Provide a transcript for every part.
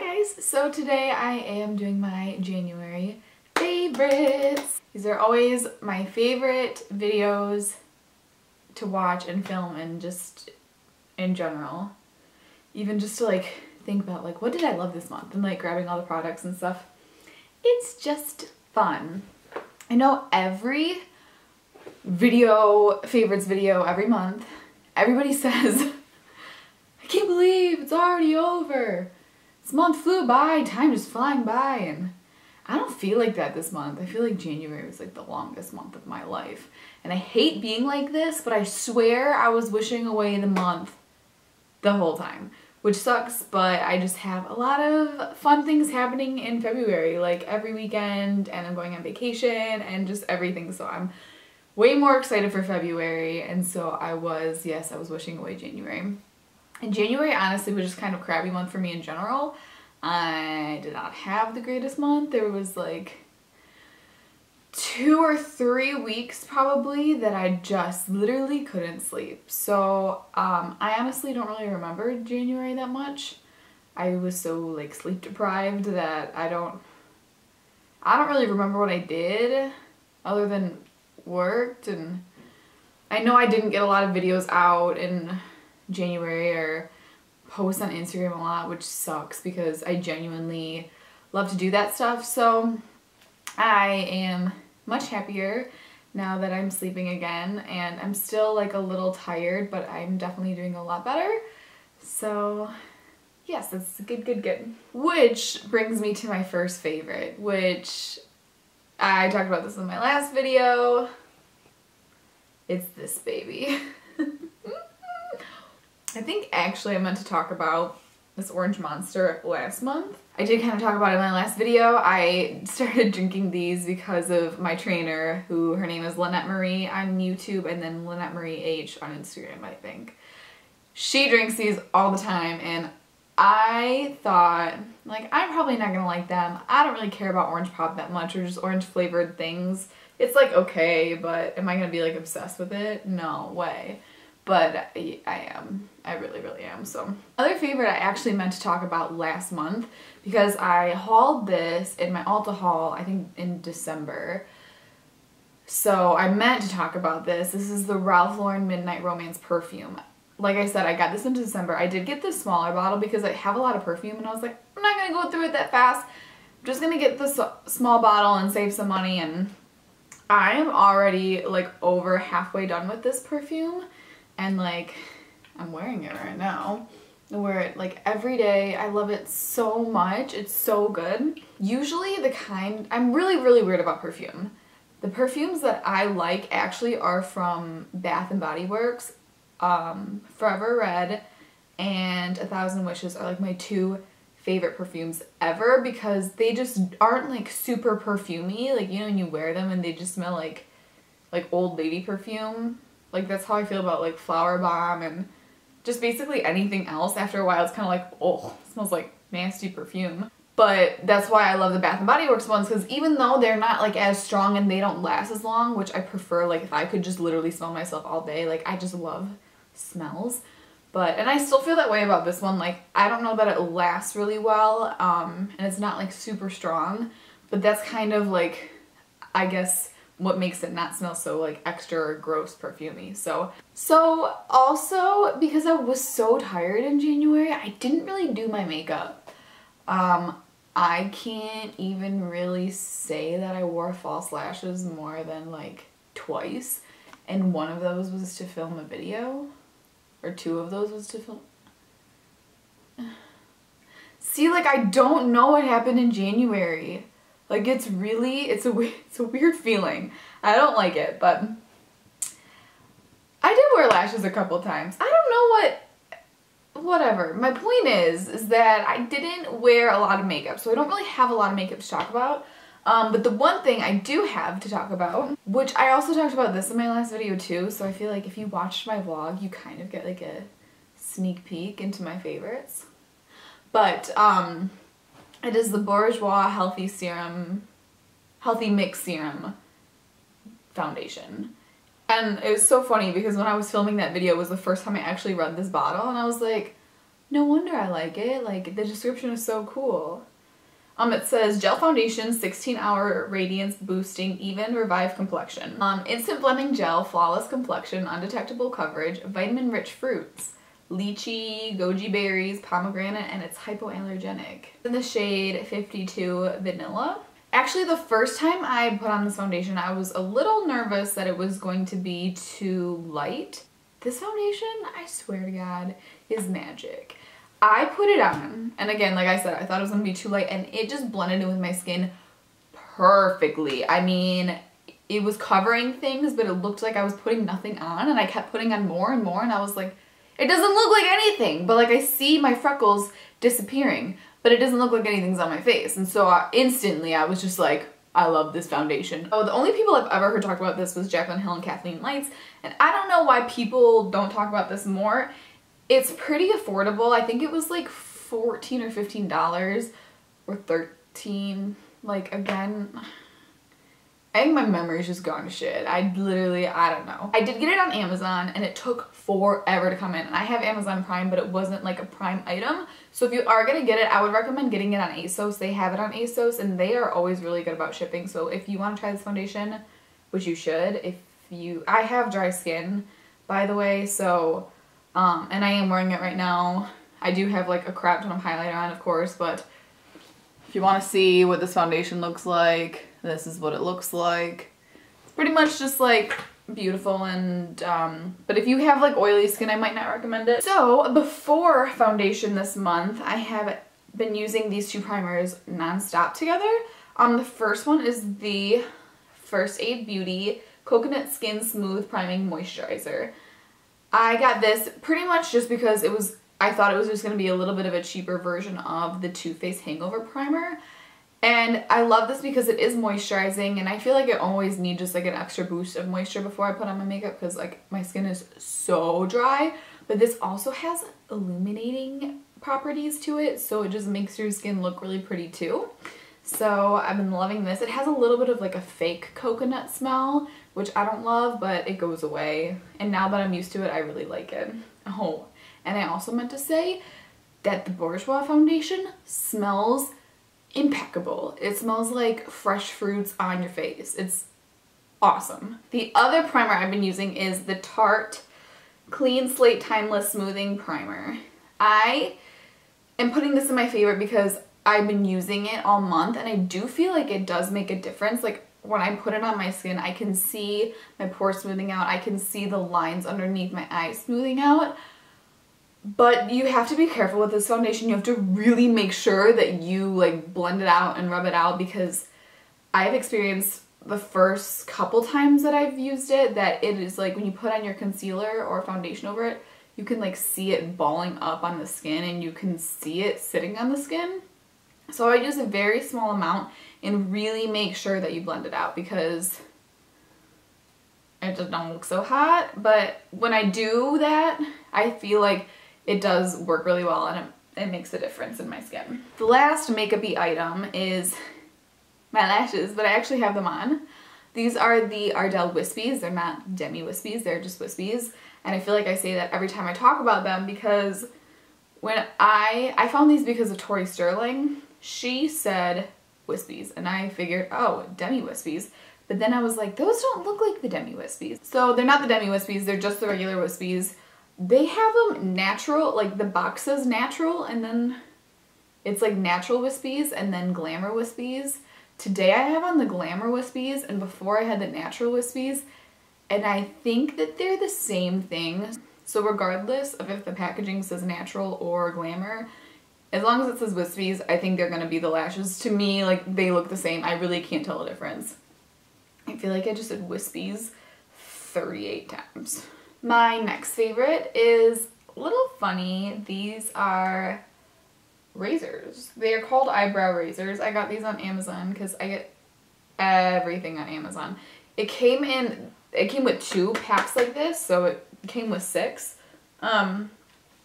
guys, so today I am doing my January favorites. These are always my favorite videos to watch and film and just in general. Even just to like think about like what did I love this month and like grabbing all the products and stuff. It's just fun. I know every favorites video every month, everybody says, I can't believe it's already over. This month flew by, time just flying by, and I don't feel like that this month. I feel like January was like the longest month of my life. And I hate being like this, but I swear I was wishing away the month the whole time, which sucks, but I just have a lot of fun things happening in February, like every weekend, and I'm going on vacation and just everything, so I'm way more excited for February, and so I was wishing away January. And January honestly was just kind of a crappy month for me in general. I did not have the greatest month. There was like 2 or 3 weeks probably that I just literally couldn't sleep. So I honestly don't really remember January that much. I was so like sleep deprived that I don't really remember what I did other than worked, and I know I didn't get a lot of videos out in January or post on Instagram a lot, which sucks because I genuinely love to do that stuff. So I am much happier now that I'm sleeping again, and I'm still like a little tired, but I'm definitely doing a lot better. So yes, that's good. Which brings me to my first favorite, which I talked about this in my last video. It's this baby. I think actually I meant to talk about this Orange Monster last month. I did kind of talk about it in my last video. I started drinking these because of my trainer, who her name is Lynette Marie on YouTube, and then Lynette Marie H on Instagram, I think. She drinks these all the time, and I thought, like, I'm probably not gonna like them. I don't really care about orange pop that much, or just orange flavored things. It's like okay, but am I gonna be like obsessed with it? No way. But I am. I really am. So other favorite I actually meant to talk about last month because I hauled this in my Ulta haul, I think in December. So I meant to talk about this. This is the Ralph Lauren Midnight Romance perfume. Like I said, I got this in December. I did get the smaller bottle because I have a lot of perfume, and I was like, I'm not gonna go through it that fast. I'm just gonna get the small bottle and save some money, and I am already like over halfway done with this perfume. And like, I'm wearing it right now. I wear it like every day. I love it so much. It's so good. Usually I'm really weird about perfume. The perfumes that I like actually are from Bath and Body Works. Forever Red and 1,000 Wishes are like my 2 favorite perfumes ever because they just aren't like super perfumey. Like, you know, when you wear them and they just smell like old lady perfume. Like, that's how I feel about, like, Flower Bomb and just basically anything else. After a while, it's kind of like, oh, it smells like nasty perfume. But that's why I love the Bath & Body Works ones, because even though they're not, like, as strong and they don't last as long, which I prefer, like, if I could just literally smell myself all day, like, I just love smells. And I still feel that way about this one. Like, I don't know that it lasts really well, and it's not, like, super strong, but that's kind of, like, I guess what makes it not smell so like extra gross perfumey. So also because I was so tired in January, I didn't really do my makeup. I can't even really say that I wore false lashes more than like twice, and one of those was to film a video, or 2 of those was to film. See, like, I don't know what happened in January. Like, it's a weird feeling. I don't like it, but I did wear lashes a couple times. I don't know whatever. My point is that I didn't wear a lot of makeup, so I don't really have a lot of makeup to talk about. But the one thing I do have to talk about, which I also talked about this in my last video too, so I feel like if you watched my vlog, you kind of get like a sneak peek into my favorites. But, it is the Bourjois Healthy Mix Serum foundation. And it was so funny because when I was filming that video, it was the first time I actually read this bottle, and I was like, No wonder I like it. Like, the description is so cool. It says gel foundation, 16-hour radiance boosting, even revive complexion. Instant blending gel, flawless complexion, undetectable coverage, vitamin rich fruits, lychee, goji berries, pomegranate, and it's hypoallergenic. In the shade 52 Vanilla. Actually, the first time I put on this foundation, I was a little nervous that it was going to be too light. This foundation, I swear to God, is magic. I put it on, and again, like I said, I thought it was going to be too light, and it just blended in with my skin perfectly. I mean, it was covering things, but it looked like I was putting nothing on, and I kept putting on more and more, and I was like, it doesn't look like anything, but like I see my freckles disappearing, but it doesn't look like anything's on my face. And so instantly I was just like, I love this foundation. Oh, the only people I've ever heard talk about this was Jaclyn Hill and Kathleen Lights, and I don't know why people don't talk about this more. It's pretty affordable. I think it was like $14 or $15 or $13. Like, again, I think my memory's just gone to shit. I don't know. I did get it on Amazon and it took forever to come in. And I have Amazon Prime, but it wasn't like a Prime item. So if you are gonna get it, I would recommend getting it on ASOS. They have it on ASOS and they are always really good about shipping. So if you want to try this foundation, which you should, I have dry skin, by the way, so and I am wearing it right now. I do have like a crap ton of highlighter on, of course, but if you want to see what this foundation looks like, this is what it looks like. It's pretty much just like beautiful, and but if you have like oily skin, I might not recommend it. So before foundation this month, I have been using these two primers non-stop together. The first one is the First Aid Beauty Coconut Skin Smooth Priming Moisturizer. I got this pretty much just because I thought it was just going to be a little bit of a cheaper version of the Too Faced Hangover Primer. And I love this because it is moisturizing, and I feel like I always need just like an extra boost of moisture before I put on my makeup because like my skin is so dry. But this also has illuminating properties to it, so it just makes your skin look really pretty too. So I've been loving this. It has a little bit of like a fake coconut smell, which I don't love, but it goes away. And now that I'm used to it, I really like it. Oh, and I also meant to say that the Bourjois foundation smells impeccable. It smells like fresh fruits on your face. It's awesome. The other primer I've been using is the Tarte Clean Slate Timeless Smoothing Primer. I am putting this in my favorite because I've been using it all month, and I do feel like it does make a difference. Like when I put it on my skin, I can see my pores smoothing out. I can see the lines underneath my eyes smoothing out. But you have to be careful with this foundation. You have to really make sure that you like blend it out and rub it out, because I've experienced the first couple times that I've used it that it is like when you put on your concealer or foundation over it, you can like see it balling up on the skin, and you can see it sitting on the skin. So I use a very small amount and really make sure that you blend it out, because it just don't look so hot. But when I do that, I feel like it does work really well, and it makes a difference in my skin. The last makeup-y item is my lashes, but I actually have them on. These are the Ardell Wispies. They're not Demi Wispies, they're just Wispies. And I feel like I say that every time I talk about them, because when I found these because of Tori Sterling. She said Wispies, and I figured, oh, Demi Wispies. But then I was like, those don't look like the Demi Wispies. So they're not the Demi Wispies, they're just the regular Wispies. They have them natural, like the box says natural, and then it's like natural Wispies and then glamour Wispies. Today I have on the glamour Wispies, and before I had the natural Wispies, and I think that they're the same thing. So regardless of if the packaging says natural or glamour, as long as it says Wispies, I think they're gonna be the lashes. To me, like, they look the same. I really can't tell the difference. I feel like I just said Wispies 38 times. My next favorite is a little funny. These are razors. They are called eyebrow razors. I got these on Amazon because I get everything on Amazon. It came with 2 packs like this, so it came with 6.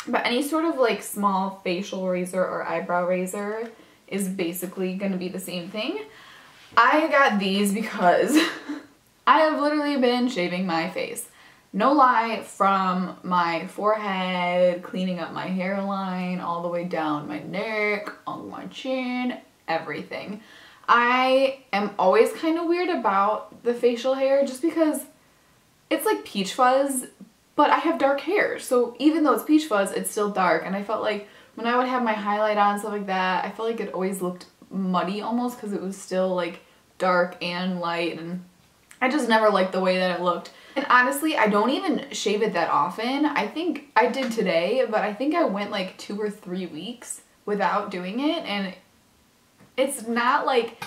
But any sort of like small facial razor or eyebrow razor is basically going to be the same thing. I got these because I have literally been shaving my face No lie, from my forehead, cleaning up my hairline, all the way down my neck, on my chin, everything. I am always kind of weird about the facial hair just because it's like peach fuzz, but I have dark hair. So even though it's peach fuzz, it's still dark. And I felt like when I would have my highlight on, stuff like that, I felt like it always looked muddy almost because it was still like dark and light, and I just never liked the way that it looked. And honestly, I don't even shave it that often. I think I did today, but I think I went like 2 or 3 weeks without doing it, and it's not like,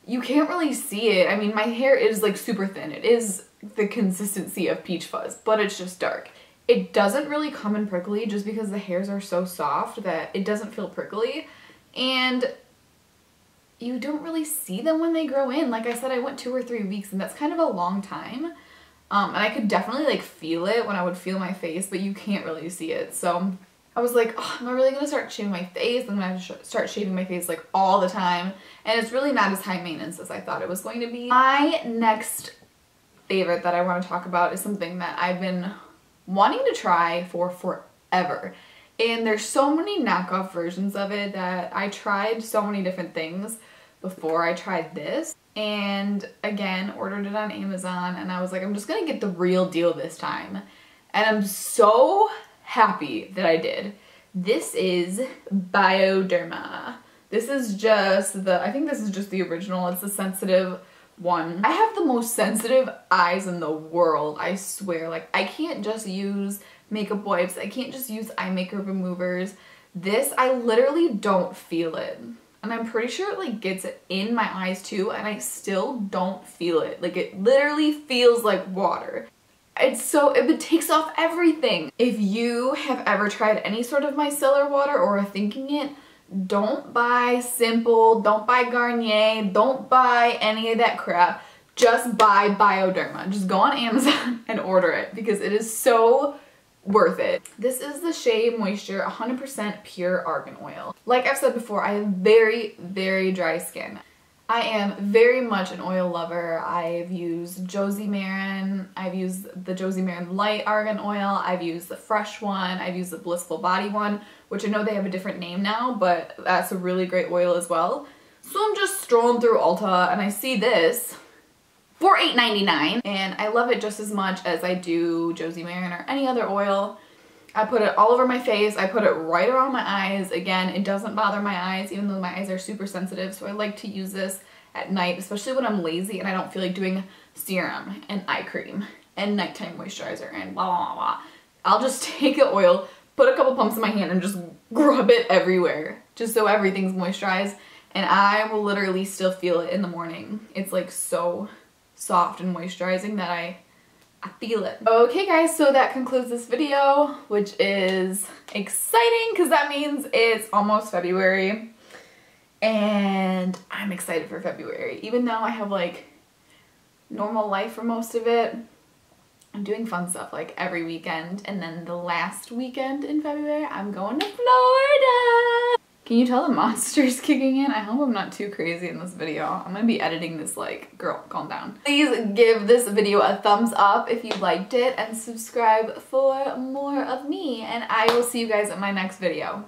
you can't really see it. I mean, my hair is like super thin. It is the consistency of peach fuzz, but it's just dark. It doesn't really come in prickly just because the hairs are so soft that it doesn't feel prickly, and you don't really see them when they grow in. Like I said, I went 2 or 3 weeks, and that's kind of a long time. And I could definitely like feel it when I would feel my face, but you can't really see it. So I was like, oh, am I really gonna start shaving my face? I'm gonna start shaving my face like all the time. And it's really not as high maintenance as I thought it was going to be. My next favorite that I want to talk about is something that I've been wanting to try for forever. And there's so many knockoff versions of it that I tried so many different things before I tried this. And again, ordered it on Amazon, and I was like, I'm just gonna get the real deal this time. And I'm so happy that I did. This is Bioderma. This is just I think this is just the original. It's the sensitive one. I have the most sensitive eyes in the world, I swear. Like, I can't just use makeup wipes. I can't just use eye makeup removers. This, I literally don't feel it. And I'm pretty sure it like gets it in my eyes too, and I still don't feel it. Like, it literally feels like water. It takes off everything. If you have ever tried any sort of micellar water or are thinking it, don't buy Simple, don't buy Garnier, don't buy any of that crap. Just buy Bioderma. Just go on Amazon and order it because it is so worth it. This is the Shea Moisture 100% pure argan oil. Like I've said before, I have very, very dry skin. I am very much an oil lover. I've used Josie Maran, I've used the Josie Maran Light Argan Oil, I've used the Fresh one, I've used the Blissful Body one, which I know they have a different name now, but that's a really great oil as well. So I'm just strolling through Ulta and I see this for $8.99, and I love it just as much as I do Josie Maran or any other oil. I put it all over my face. I put it right around my eyes. Again, it doesn't bother my eyes, even though my eyes are super sensitive, so I like to use this at night, especially when I'm lazy and I don't feel like doing serum and eye cream and nighttime moisturizer and blah, blah, blah. I'll just take the oil, put a couple pumps in my hand, and just rub it everywhere, just so everything's moisturized, and I will literally still feel it in the morning. It's like so soft and moisturizing that I feel it. Okay guys, so that concludes this video, which is exciting because that means it's almost February, and I'm excited for February. Even though I have like normal life for most of it, I'm doing fun stuff like every weekend, and then the last weekend in February I'm going to Florida. Can you tell the monster's kicking in? I hope I'm not too crazy in this video. I'm gonna be editing this like, girl, calm down. Please give this video a thumbs up if you liked it, and subscribe for more of me, and I will see you guys in my next video.